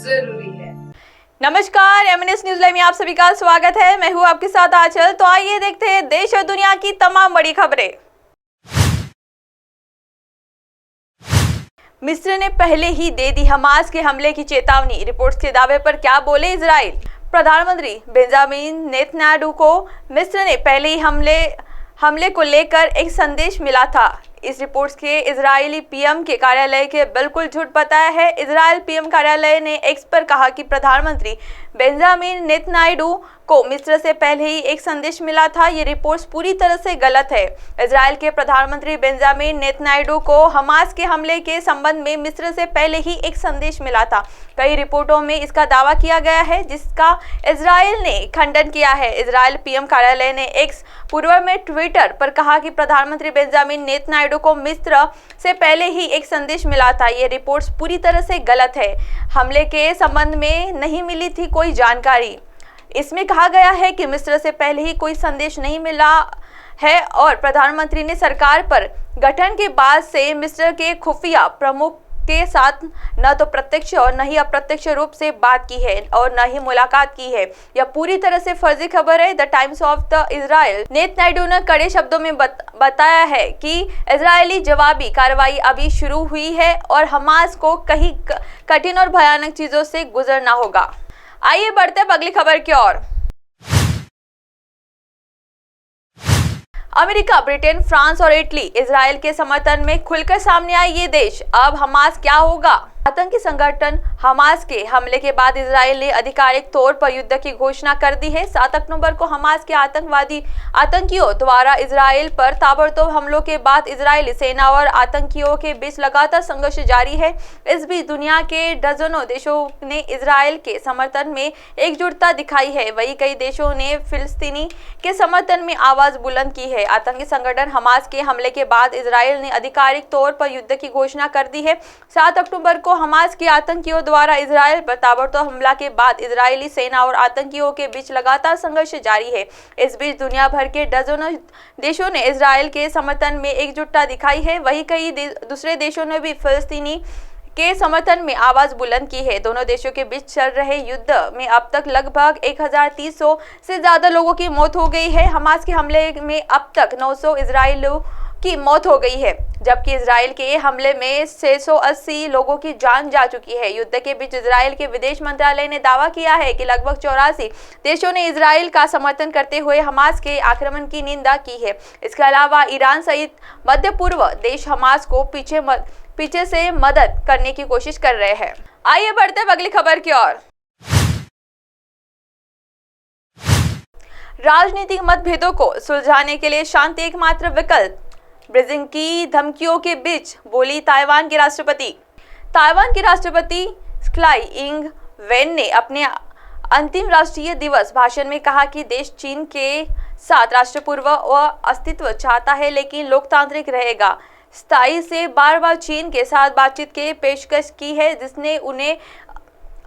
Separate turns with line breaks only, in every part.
जरूरी है।
नमस्कार, एमएनएस न्यूज लाइव में आप सभी का स्वागत है। मैं हूं आपके साथ आंचल। तो आइए देखते हैं देश और दुनिया की तमाम बड़ी खबरें। मिस्र ने पहले ही दे दी हमास के हमले की चेतावनी। रिपोर्ट्स के दावे पर क्या बोले इजराइल। प्रधानमंत्री बेंजामिन नेतन्याहू को मिस्र ने पहले ही हमले को लेकर एक संदेश मिला था। इस रिपोर्ट्स के इजरायली पीएम के कार्यालय के बिल्कुल झूठ बताया है। इजरायल पीएम कार्यालय ने एक्स पर कहा कि प्रधानमंत्री बेंजामिन नेतन्याहू को मिस्र से पहले ही एक संदेश मिला था। ये रिपोर्ट्स पूरी तरह से गलत है। इजरायल के प्रधानमंत्री बेंजामिन नेतन्याहू को हमास के हमले के संबंध में मिस्र से पहले ही एक संदेश मिला था। कई रिपोर्टों में इसका दावा किया गया है, जिसका इजरायल ने खंडन किया है। इजरायल पीएम कार्यालय ने एक्स पूर्व में ट्विटर पर कहा कि प्रधानमंत्री बेंजामिन नेतन्याहू को मिस्र से पहले ही एक संदेश मिला था। ये रिपोर्ट्स पूरी तरह से गलत है। हमले के संबंध में नहीं मिली थी कोई जानकारी। इसमें कहा गया है कि मिस्र से पहले ही कोई संदेश नहीं मिला है और प्रधानमंत्री ने सरकार पर गठन के बाद से मिस्र के खुफिया प्रमुख के साथ न तो प्रत्यक्ष और न ही अप्रत्यक्ष रूप से बात की है और न ही मुलाकात की है। यह पूरी तरह से फर्जी खबर है। The times of the Israel Netanyahu ने कड़े शब्दों में बताया है कि इजरायली जवाबी कार्रवाई अभी शुरू हुई है और हमास को कहीं कठिन और भयानक चीजों से गुजरना होगा। आइए बढ़ते हैं अगली खबर की ओर। अमेरिका, ब्रिटेन, फ्रांस और इटली इजरायल के समर्थन में खुलकर सामने आए ये देश। अब हमास क्या होगा। आतंकी संगठन हमास के हमले के बाद इजरायल ने आधिकारिक तौर पर युद्ध की घोषणा कर दी है। 7 अक्टूबर को हमास के आतंकियों द्वारा इजरायल पर ताबड़तोड़ हमलों के बाद इजरायली सेना और आतंकियों के बीच लगातार संघर्ष जारी है। इस बीच दुनिया के दर्जनों देशों ने इजरायल के समर्थन में एकजुटता दिखाई है। वहीं कई देशों ने फिलिस्तीनी के समर्थन में आवाज बुलंद की है। आतंकी संगठन हमास के हमले के बाद इजरायल ने आधिकारिक तौर पर युद्ध की घोषणा कर दी है। 7 अक्टूबर को हमास के आतंकियों द्वारा इजरायल पर ताबड़तोड़ हमला के बाद इजरायली सेना और आतंकियों के बीच लगातार संघर्ष जारी है। इस बीच दुनिया भर के दर्जनों देशों ने इजरायल के समर्थन में एकजुटता दिखाई है। वहीं कई दूसरे देशों ने भी फिलिस्तीनी के समर्थन में आवाज बुलंद की है। दोनों देशों के बीच चल रहे युद्ध में अब तक लगभग 1300 से ज्यादा लोगों की मौत हो गई है। हमास के हमले में अब तक 900 इजरायलियों की मौत हो गई है, जबकि इजरायल के हमले में 680 लोगों की जान जा चुकी है। युद्ध के बीच इजरायल के विदेश मंत्रालय ने दावा किया है कि लगभग 84 देशों ने इजरायल का समर्थन करते हुए हमास के आक्रमण की निंदा की है। इसके अलावा ईरान सहित मध्य पूर्व देश हमास को पीछे से मदद करने की कोशिश कर रहे हैं। आइए बढ़ते हैं अगली खबर की ओर। राजनीतिक मतभेदों को सुलझाने के लिए शांति एकमात्र विकल्प। बीजिंग की धमकियों के बीच बोली ताइवान के राष्ट्रपति। ताइवान के राष्ट्रपति त्साई इंग वेन ने अपने अंतिम राष्ट्रीय दिवस भाषण में कहा कि देश चीन के साथ राष्ट्रपूर्व व अस्तित्व चाहता है, लेकिन लोकतांत्रिक रहेगा। त्साई से बार-बार चीन के साथ बातचीत की पेशकश की है, जिसने उन्हें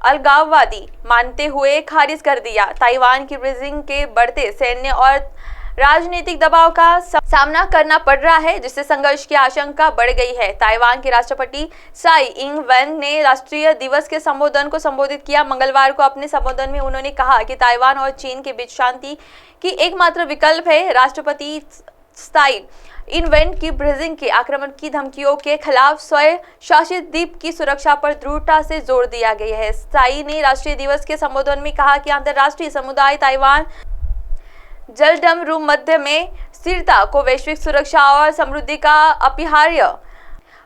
अलगाववादी मानते हुए खारिज कर दिया। ताइवान की बीजिंग के बढ़ते सैन्य और राजनीतिक दबाव का सामना करना पड़ रहा है, जिससे संघर्ष की आशंका बढ़ गई है। ताइवान के राष्ट्रपति त्साई इंग वेन ने राष्ट्रीय दिवस के संबोधन को संबोधित किया। मंगलवार को अपने संबोधन में उन्होंने कहा कि ताइवान और चीन के बीच शांति की एकमात्र विकल्प है। राष्ट्रपति त्साई इंग वेन की बीजिंग के आक्रमण की धमकियों के खिलाफ स्वयं शासित द्वीप की सुरक्षा पर दृढ़ता से जोर दिया गया है। त्साई ने राष्ट्रीय दिवस के संबोधन में कहा कि अंतर्राष्ट्रीय समुदाय ताइवान जलडम मध्य में स्थिरता को वैश्विक सुरक्षा और समृद्धि का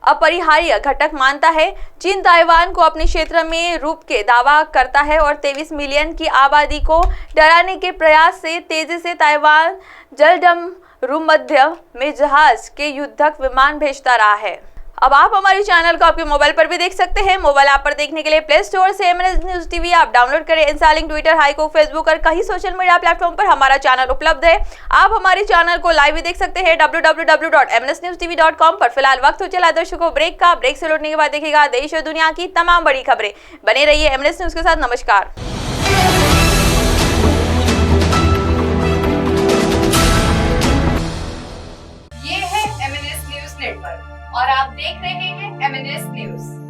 अपरिहार्य घटक मानता है। चीन ताइवान को अपने क्षेत्र में रूप के दावा करता है और 23 मिलियन की आबादी को डराने के प्रयास से तेजी से ताइवान जलडम मध्य में जहाज के युद्धक विमान भेजता रहा है। अब आप हमारे चैनल को आपके मोबाइल पर भी देख सकते हैं। मोबाइल ऐप पर देखने के लिए प्ले स्टोर से MNS news TV app download करें। इंस्टॉलिंग ट्विटर, हाइको, फेसबुक और कई सोशल मीडिया प्लेटफॉर्म पर हमारा चैनल उपलब्ध है। आप हमारे चैनल को लाइव भी देख सकते हैं www.mnsnewstv.com पर। फिलहाल वक्त हो चला दर्शकों ब्रेक का। ब्रेक से लौटने के बाद देखिएगा देश और दुनिया की तमाम बड़ी खबरें। बने रहिए एमएनएस न्यूज के साथ। नमस्कार।
ये है एमएनएस न्यूज नेटवर्क और आप देख रहे हैं एमएनएस न्यूज।